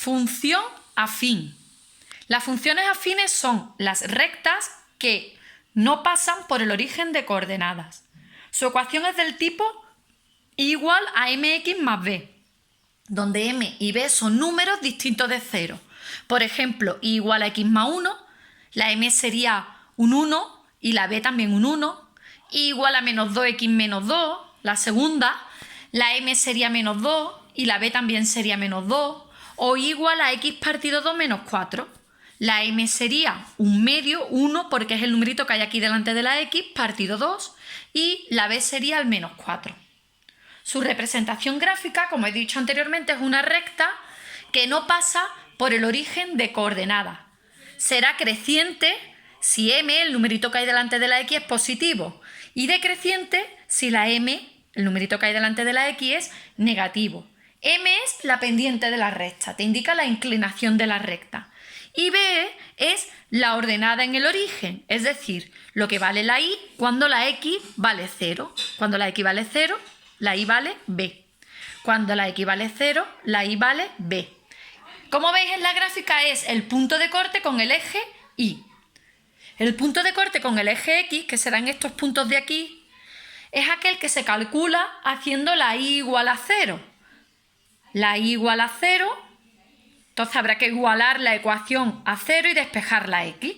Función afín. Las funciones afines son las rectas que no pasan por el origen de coordenadas. Su ecuación es del tipo igual a mx más b, donde m y b son números distintos de 0. Por ejemplo, i igual a x más 1, la m sería un 1 y la b también un 1. I igual a menos 2x menos 2, la segunda, la m sería menos 2 y la b también sería menos 2. O i igual a x partido 2 menos 4. La m sería un medio, 1, porque es el numerito que hay aquí delante de la x, partido 2, y la b sería el menos 4. Su representación gráfica, como he dicho anteriormente, es una recta que no pasa por el origen de coordenadas. Será creciente si m, el numerito que hay delante de la x, es positivo, y decreciente si la m, el numerito que hay delante de la x, es negativo. M es la pendiente de la recta, te indica la inclinación de la recta. Y B es la ordenada en el origen, es decir, lo que vale la y cuando la x vale 0. Cuando la x vale 0, la y vale b. Cuando la x vale 0, la y vale b. Como veis en la gráfica es el punto de corte con el eje y. El punto de corte con el eje x, que serán estos puntos de aquí, es aquel que se calcula haciendo la y igual a 0. La y igual a 0, entonces habrá que igualar la ecuación a 0 y despejar la x.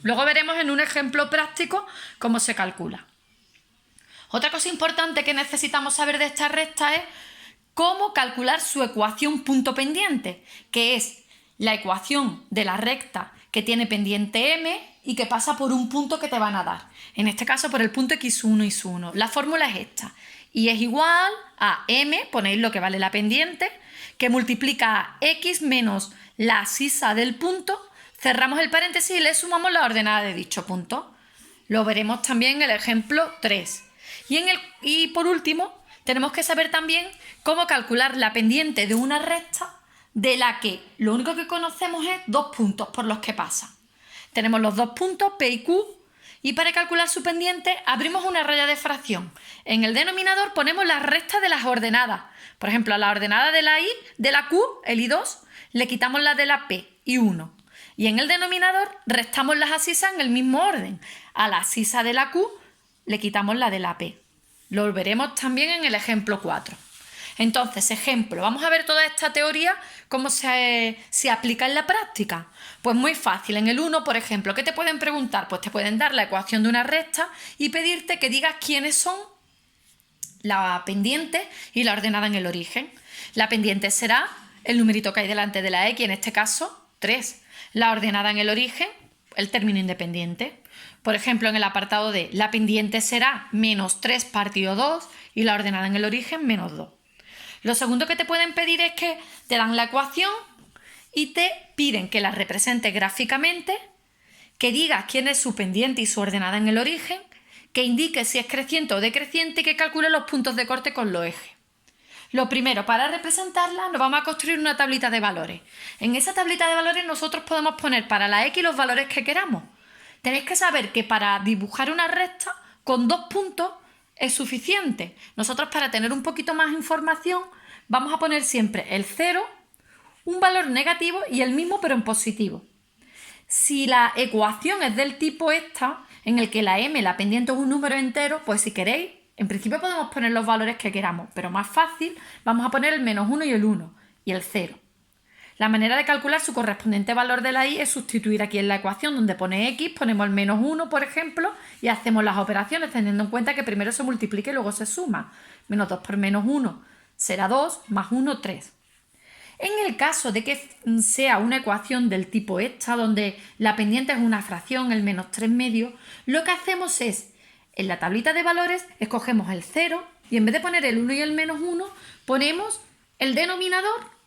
Luego veremos en un ejemplo práctico cómo se calcula. Otra cosa importante que necesitamos saber de esta recta es cómo calcular su ecuación punto pendiente, que es la ecuación de la recta que tiene pendiente m y que pasa por un punto que te van a dar. En este caso por el punto x1 y x1. La fórmula es esta. Y es igual a m, ponéis lo que vale la pendiente, que multiplica a x menos la abscisa del punto, cerramos el paréntesis y le sumamos la ordenada de dicho punto. Lo veremos también en el ejemplo 3. Y por último, tenemos que saber también cómo calcular la pendiente de una recta de la que lo único que conocemos es dos puntos por los que pasa. Tenemos los dos puntos P y Q, y para calcular su pendiente abrimos una raya de fracción. En el denominador ponemos la recta de las ordenadas. Por ejemplo, a la ordenada de la I, de la Q, el I2, le quitamos la de la P, I1. Y en el denominador restamos las abscisas en el mismo orden. A la abscisa de la Q le quitamos la de la P. Lo veremos también en el ejemplo 4. Entonces, ejemplo, vamos a ver toda esta teoría, cómo se aplica en la práctica. Pues muy fácil. En el 1, por ejemplo, ¿qué te pueden preguntar? Pues te pueden dar la ecuación de una recta y pedirte que digas quiénes son la pendiente y la ordenada en el origen. La pendiente será el numerito que hay delante de la x, en este caso 3. La ordenada en el origen, el término independiente. Por ejemplo, en el apartado D, la pendiente será menos 3 partido 2 y la ordenada en el origen menos 2. Lo segundo que te pueden pedir es que te dan la ecuación y te piden que la representes gráficamente, que digas quién es su pendiente y su ordenada en el origen, que indique si es creciente o decreciente y que calcule los puntos de corte con los ejes. Lo primero, para representarla nos vamos a construir una tablita de valores. En esa tablita de valores nosotros podemos poner para la x los valores que queramos. Tenéis que saber que para dibujar una recta con 2 puntos es suficiente. Nosotros, para tener un poquito más información, vamos a poner siempre el 0, un valor negativo y el mismo pero en positivo. Si la ecuación es del tipo esta, en el que la m, la pendiente, es un número entero, pues si queréis, en principio podemos poner los valores que queramos, pero más fácil vamos a poner el menos 1 y el 1 y el 0. La manera de calcular su correspondiente valor de la y es sustituir aquí en la ecuación donde pone x, ponemos el menos 1, por ejemplo, y hacemos las operaciones teniendo en cuenta que primero se multiplica y luego se suma. Menos 2 por menos 1 será 2, más 1, 3. En el caso de que sea una ecuación del tipo esta, donde la pendiente es una fracción, el menos 3 medios, lo que hacemos es, en la tablita de valores, escogemos el 0 y en vez de poner el 1 y el menos 1, ponemos el denominador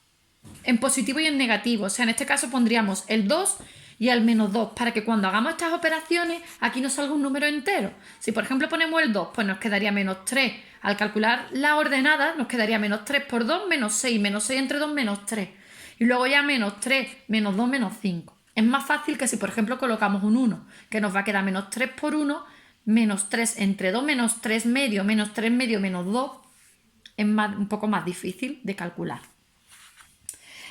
en positivo y en negativo. O sea, en este caso pondríamos el 2 y el menos 2 para que cuando hagamos estas operaciones aquí nos salga un número entero. Si por ejemplo ponemos el 2, pues nos quedaría menos 3. Al calcular la ordenada nos quedaría menos 3 por 2, menos 6 entre 2, menos 3. Y luego ya menos 3, menos 2, menos 5. Es más fácil que si por ejemplo colocamos un 1, que nos va a quedar menos 3 por 1, menos 3 entre 2, menos 3 medio, menos 3 medio, menos 2. Es un poco más difícil de calcular.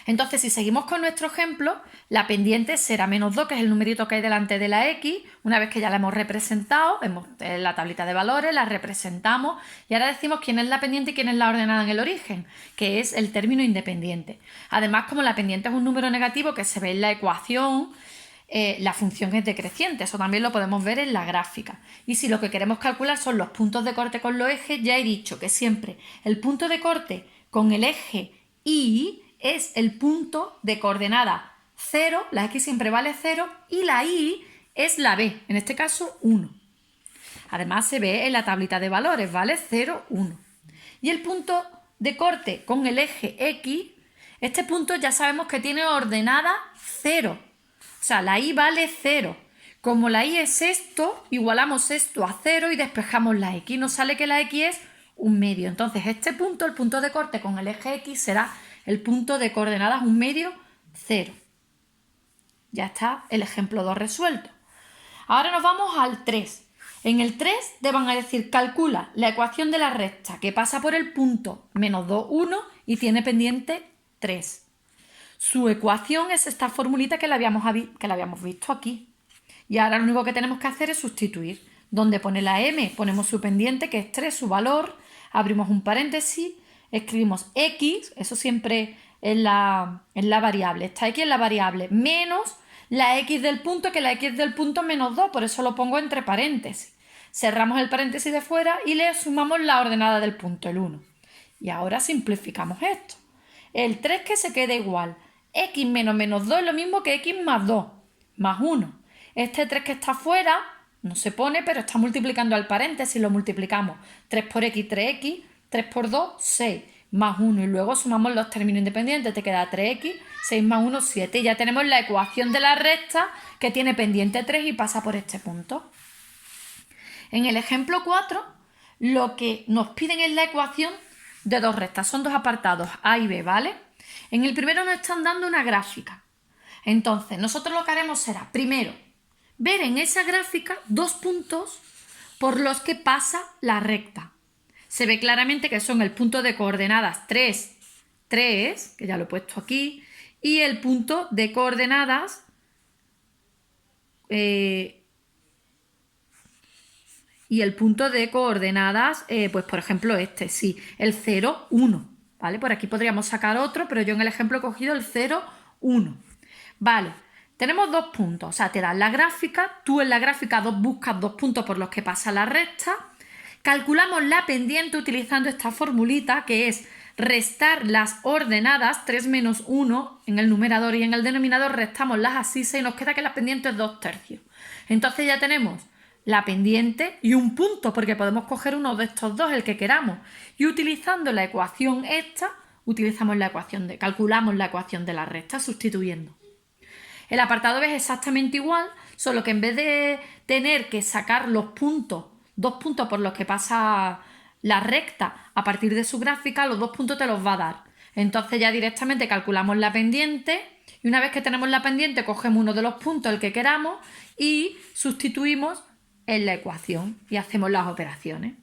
Entonces, si seguimos con nuestro ejemplo, la pendiente será -2, que es el numerito que hay delante de la x. Una vez que ya la hemos representado, en la tablita de valores, la representamos y ahora decimos quién es la pendiente y quién es la ordenada en el origen, que es el término independiente. Además, como la pendiente es un número negativo que se ve en la ecuación, la función es decreciente, eso también lo podemos ver en la gráfica. Y si lo que queremos calcular son los puntos de corte con los ejes, ya he dicho que siempre el punto de corte con el eje Y es el punto de coordenada 0, la x siempre vale 0 y la y es la b, en este caso 1. Además se ve en la tablita de valores, ¿vale? 0, 1. Y el punto de corte con el eje x, este punto ya sabemos que tiene ordenada 0. O sea, la y vale 0. Como la y es esto, igualamos esto a 0 y despejamos la x. Nos sale que la x es un medio. Entonces este punto, el punto de corte con el eje x, será el punto de coordenadas un medio, 0. Ya está el ejemplo 2 resuelto. Ahora nos vamos al 3. En el 3 te van a decir calcula la ecuación de la recta que pasa por el punto -2, 1 y tiene pendiente 3. Su ecuación es esta formulita que la habíamos visto aquí. Y ahora lo único que tenemos que hacer es sustituir. Donde pone la m, ponemos su pendiente, que es 3, su valor, abrimos un paréntesis, escribimos x, eso siempre en la variable, esta x es la variable, menos la x del punto, que la x del punto es -2, por eso lo pongo entre paréntesis. Cerramos el paréntesis de fuera y le sumamos la ordenada del punto, el 1. Y ahora simplificamos esto. El 3 que se queda igual, x menos -2 es lo mismo que x más 2, más 1. Este 3 que está fuera no se pone, pero está multiplicando al paréntesis, lo multiplicamos. 3 por x, 3x, 3 por 2, 6, más 1. Y luego sumamos los términos independientes, te queda 3x, 6 más 1, 7. Y ya tenemos la ecuación de la recta que tiene pendiente 3 y pasa por este punto. En el ejemplo 4, lo que nos piden es la ecuación de dos rectas. Son dos apartados, A y B, ¿vale? En el primero nos están dando una gráfica. Entonces, nosotros lo que haremos será, primero, ver en esa gráfica dos puntos por los que pasa la recta. Se ve claramente que son el punto de coordenadas 3, 3, que ya lo he puesto aquí, y el punto de coordenadas pues por ejemplo este, sí, el 0, 1, ¿vale? Por aquí podríamos sacar otro, pero yo en el ejemplo he cogido el 0, 1. Vale, tenemos dos puntos, o sea, te dan la gráfica, tú en la gráfica buscas dos puntos por los que pasa la recta, calculamos la pendiente utilizando esta formulita que es restar las ordenadas, 3 menos 1 en el numerador y en el denominador restamos las abscisas y nos queda que la pendiente es 2/3. Entonces ya tenemos la pendiente y un punto, porque podemos coger uno de estos dos, el que queramos. Y utilizando la ecuación esta, calculamos la ecuación de la recta sustituyendo. El apartado B es exactamente igual, solo que en vez de tener que sacar los puntos, dos puntos por los que pasa la recta a partir de su gráfica, los dos puntos te los va a dar. Entonces ya directamente calculamos la pendiente y una vez que tenemos la pendiente cogemos uno de los puntos, el que queramos, y sustituimos en la ecuación y hacemos las operaciones.